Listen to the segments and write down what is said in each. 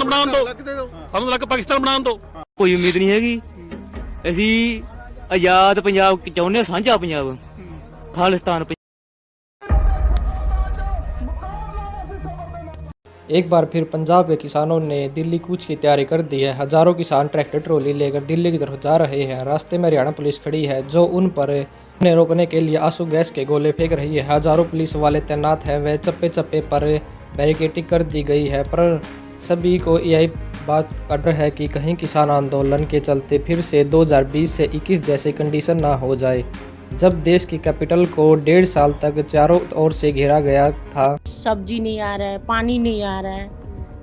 ਬਣਾਉਣ ਦਿਓ, ਸਾਨੂੰ ਅਲੱਗ ਪਾਕਿਸਤਾਨ ਬਣਾਉਣ ਦਿਓ। ਕੋਈ ਉਮੀਦ ਨਹੀਂ ਹੈਗੀ। ਅਸੀਂ ਆਜ਼ਾਦ ਪੰਜਾਬ ਚਾਹੁੰਦੇ ਹਾਂ, ਸਾਂਝਾ ਪੰਜਾਬ, ਖਾਲਿਸਤਾਨ। एक बार फिर पंजाब के किसानों ने दिल्ली कूच की तैयारी कर दी है। हजारों किसान ट्रैक्टर ट्रॉली लेकर दिल्ली की तरफ जा रहे हैं। रास्ते में हरियाणा पुलिस खड़ी है जो उन पर उन्हें रोकने के लिए आंसू गैस के गोले फेंक रही है। हजारों पुलिस वाले तैनात हैं। वह चप्पे चप्पे पर बैरिकेडिंग कर दी गई है, पर सभी को यही बात का डर है कि कहीं किसान आंदोलन के चलते फिर से 2020 से 21 जैसी कंडीशन ना हो जाए, जब देश की कैपिटल को 1.5 साल तक चारों ओर से घेरा गया था। सब्जी नहीं आ रहा है, पानी नहीं आ रहा है,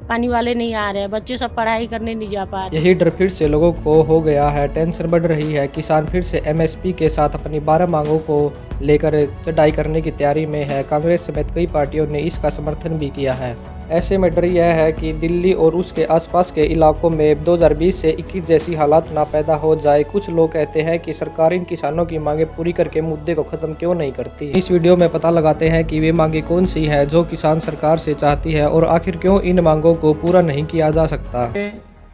पानी वाले नहीं आ रहे हैं, बच्चे सब पढ़ाई करने नहीं जा पा रहे। यही डर फिर से लोगों को हो गया है। टेंशन बढ़ रही है। किसान फिर से एमएसपी के साथ अपनी 12 मांगों को लेकर चढ़ाई करने की तैयारी में है। कांग्रेस समेत कई पार्टियों ने इसका समर्थन भी किया है। ऐसे में डर यह है कि दिल्ली और उसके आसपास के इलाकों में 2020 से 21 जैसी हालात ना पैदा हो जाए। कुछ लोग कहते हैं कि सरकार इन किसानों की मांगे पूरी करके मुद्दे को खत्म क्यों नहीं करती। इस वीडियो में पता लगाते हैं कि वे मांगे कौन सी है जो किसान सरकार से चाहती है और आखिर क्यों इन मांगों को पूरा नहीं किया जा सकता।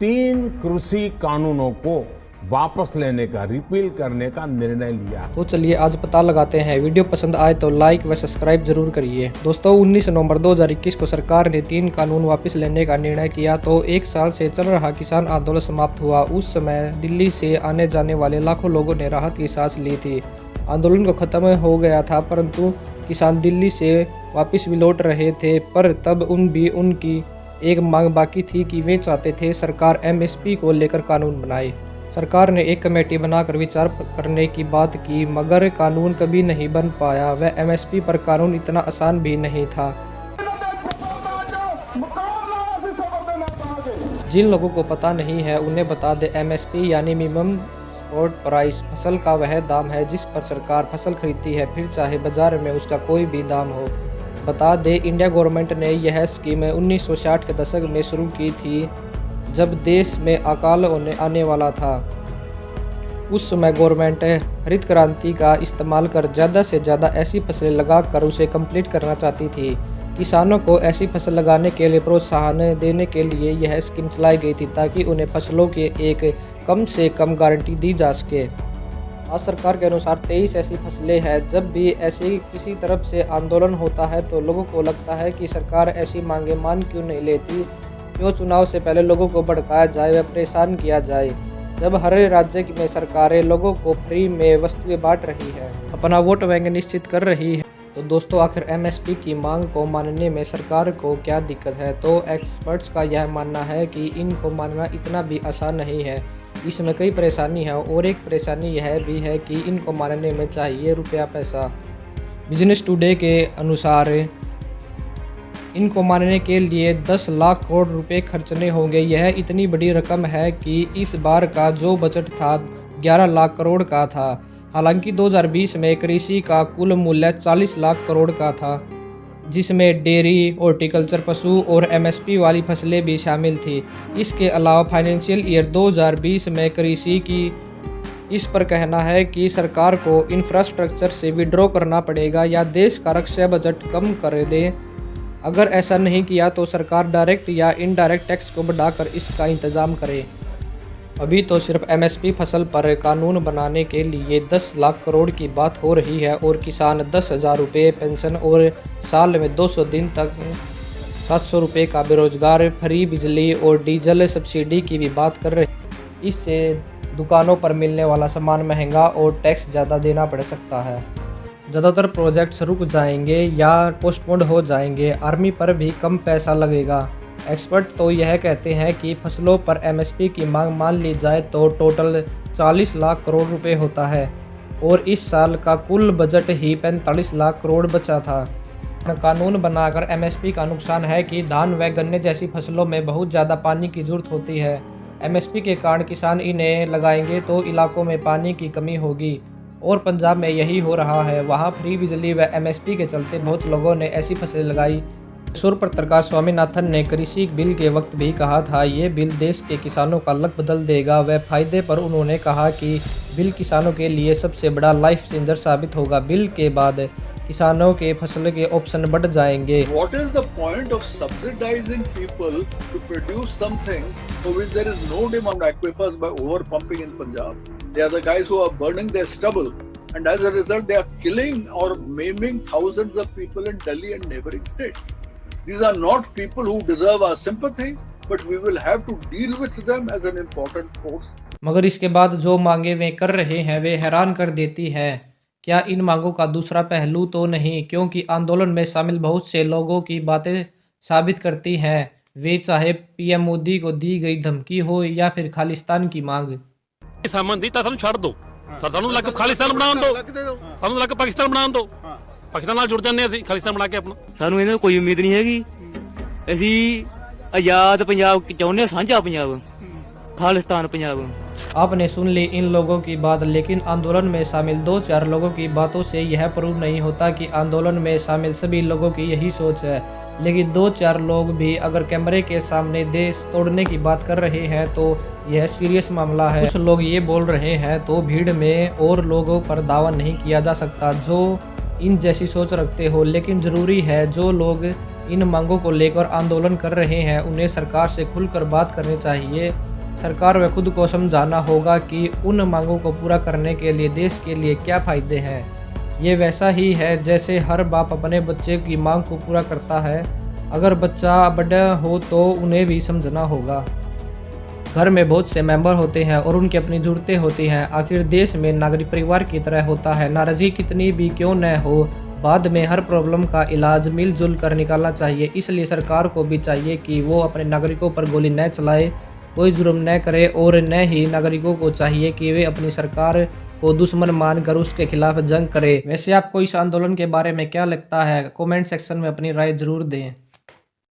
3 कृषि कानूनों को वापस लेने का, रिपील करने का निर्णय लिया। तो चलिए आज पता लगाते हैं। वीडियो पसंद आए तो लाइक व सब्सक्राइब जरूर करिए। दोस्तों 19 नवंबर 2021 को सरकार ने 3 कानून वापस लेने का निर्णय किया तो 1 साल से चल रहा किसान आंदोलन समाप्त हुआ। उस समय दिल्ली से आने जाने वाले लाखों लोगों ने राहत की सांस ली थी। आंदोलन को खत्म हो गया था, परंतु किसान दिल्ली से वापस भी लौट रहे थे। पर तब उनकी एक मांग बाकी थी कि वे चाहते थे सरकार एमएसपी को लेकर कानून बनाए। सरकार ने एक कमेटी बनाकर विचार करने की बात की, मगर कानून कभी नहीं बन पाया। वह एमएसपी पर कानून इतना आसान भी नहीं था। जिन लोगों को पता नहीं है उन्हें बता दे, एमएसपी यानी मिनिमम सपोर्ट प्राइस फसल का वह दाम है जिस पर सरकार फसल खरीदती है, फिर चाहे बाजार में उसका कोई भी दाम हो। बता दे, इंडिया गवर्नमेंट ने यह स्कीम 1960 के दशक में शुरू की थी, जब देश में अकाल आने वाला था। उस समय गवर्नमेंट हरित क्रांति का इस्तेमाल कर ज़्यादा से ज़्यादा ऐसी फसलें लगाकर उसे कंप्लीट करना चाहती थी। किसानों को ऐसी फसल लगाने के लिए प्रोत्साहन देने के लिए यह स्कीम चलाई गई थी, ताकि उन्हें फसलों के एक कम से कम गारंटी दी जा सके। आज सरकार के अनुसार 23 ऐसी फसलें हैं। जब भी ऐसी किसी तरफ से आंदोलन होता है तो लोगों को लगता है कि सरकार ऐसी मांगे मान क्यों नहीं लेती, क्यों चुनाव से पहले लोगों को भड़काया जाए व परेशान किया जाए, जब हर राज्य में सरकारें लोगों को फ्री में वस्तुएं बांट रही है, अपना वोट बैंक निश्चित कर रही है। तो दोस्तों आखिर एमएसपी की मांग को मानने में सरकार को क्या दिक्कत है? तो एक्सपर्ट्स का यह मानना है कि इनको मानना इतना भी आसान नहीं है। इसमें कई परेशानी है और एक परेशानी यह भी है कि इनको मानने में चाहिए रुपया पैसा। बिजनेस टुडे के अनुसार इनको मानने के लिए 10 लाख करोड़ रुपए खर्चने होंगे। यह इतनी बड़ी रकम है कि इस बार का जो बजट था 11 लाख करोड़ का था। हालांकि 2020 में कृषि का कुल मूल्य 40 लाख करोड़ का था, जिसमें डेयरी, हॉर्टिकल्चर, पशु और एमएसपी वाली फसलें भी शामिल थी। इसके अलावा फाइनेंशियल ईयर 2020 में कृषि की इस पर कहना है कि सरकार को इंफ्रास्ट्रक्चर से विड्रॉ करना पड़ेगा या देश का रक्षा बजट कम कर दे। अगर ऐसा नहीं किया तो सरकार डायरेक्ट या इनडायरेक्ट टैक्स को बढ़ाकर इसका इंतजाम करे। अभी तो सिर्फ एमएसपी फसल पर कानून बनाने के लिए 10 लाख करोड़ की बात हो रही है और किसान 10,000 रुपये पेंशन और साल में 200 दिन तक 700 रुपये का बेरोजगार, फ्री बिजली और डीजल सब्सिडी की भी बात कर रहे हैं। इससे दुकानों पर मिलने वाला सामान महंगा और टैक्स ज़्यादा देना पड़ सकता है। ज़्यादातर प्रोजेक्ट्स रुक जाएंगे या पोस्टपोन हो जाएंगे। आर्मी पर भी कम पैसा लगेगा। एक्सपर्ट तो यह कहते हैं कि फसलों पर एमएसपी की मांग मान ली जाए तो टोटल 40 लाख करोड़ रुपए होता है और इस साल का कुल बजट ही 45 लाख करोड़ बचा था। कानून बनाकर एमएसपी का नुकसान है कि धान व गन्ने जैसी फसलों में बहुत ज़्यादा पानी की जरूरत होती है। एमएसपी के कारण किसान इन्हें लगाएंगे तो इलाकों में पानी की कमी होगी और पंजाब में यही हो रहा है। वहाँ फ्री बिजली व एमएसपी के चलते बहुत लोगों ने ऐसी फसलें लगाई। किशोर पत्रकार स्वामीनाथन ने कृषि बिल के वक्त भी कहा था, ये बिल देश के किसानों का लक बदल देगा। व फायदे पर उन्होंने कहा कि बिल किसानों के लिए सबसे बड़ा लाइफ चेंजर साबित होगा। बिल के बाद किसानों के फसल के ऑप्शन बढ़ जाएंगे। What is the point of subsidizing people to produce something for which there is no demand? Aquifers by over pumping in Punjab. They are the guys who are burning their stubble, and as a result they are killing or maiming thousands of people in Delhi and neighboring states. These are not people who deserve our sympathy, but we will have to deal with them as an important force. मगर इसके बाद जो मांगे वे कर रहे हैं वे हैरान कर देती हैं। क्या इन मांगों का दूसरा पहलू तो नहीं, क्योंकि आंदोलन में शामिल बहुत से लोगों की बातें साबित करती हैं, वे चाहे पीएम मोदी को दी गई धमकी हो या फिर खालिस्तान की मांग। ਸਾਮਨ ਦੀ ਤਾਂ ਸਾਨੂੰ ਛੱਡ ਦਿਓ, ਤਾਂ ਸਾਨੂੰ ਲੱਗ ਖਾਲਿਸਤਾਨ ਬਣਾਉਣ ਦਿਓ, ਸਾਨੂੰ ਲੱਗ ਪਾਕਿਸਤਾਨ ਬਣਾਉਣ ਦਿਓ, ਪਾਕਿਸਤਾਨ ਨਾਲ ਜੁੜ ਜਾਂਦੇ ਅਸੀਂ ਖਾਲਿਸਤਾਨ ਬਣਾ ਕੇ ਆਪਣਾ। ਸਾਨੂੰ ਇਹਨਾਂ ਤੋਂ ਕੋਈ ਉਮੀਦ ਨਹੀਂ ਹੈਗੀ। ਅਸੀਂ ਆਜ਼ਾਦ ਪੰਜਾਬ ਚਾਹੁੰਦੇ ਹਾਂ, ਸਾਂਝਾ ਪੰਜਾਬ, ਖਾਲਿਸਤਾਨ ਪੰਜਾਬ। आपने सुन ली इन लोगों की बात, लेकिन आंदोलन में शामिल 2-4 लोगों की बातों से यह प्रूव नहीं होता कि आंदोलन में शामिल सभी लोगों की यही सोच है। लेकिन 2-4 लोग भी अगर कैमरे के सामने देश तोड़ने की बात कर रहे हैं तो यह सीरियस मामला है। कुछ लोग ये बोल रहे हैं तो भीड़ में और लोगों पर दावा नहीं किया जा सकता जो इन जैसी सोच रखते हो। लेकिन ज़रूरी है जो लोग इन मांगों को लेकर आंदोलन कर रहे हैं उन्हें सरकार से खुलकर बात करनी चाहिए। सरकार व खुद को समझाना होगा कि उन मांगों को पूरा करने के लिए देश के लिए क्या फ़ायदे हैं। ये वैसा ही है जैसे हर बाप अपने बच्चे की मांग को पूरा करता है। अगर बच्चा बड़ा हो तो उन्हें भी समझना होगा। घर में बहुत से मेंबर होते हैं और उनकी अपनी ज़रूरतें होती हैं। आखिर देश में नागरिक परिवार की तरह होता है। नाराज़गी कितनी भी क्यों न हो, बाद में हर प्रॉब्लम का इलाज मिलजुल कर निकालना चाहिए। इसलिए सरकार को भी चाहिए कि वो अपने नागरिकों पर गोली न चलाए, कोई जुर्म न करे और न ही नागरिकों को चाहिए कि वे अपनी सरकार को दुश्मन मानकर उसके खिलाफ जंग करे। वैसे आपको इस आंदोलन के बारे में क्या लगता है? कमेंट सेक्शन में अपनी राय जरूर दें।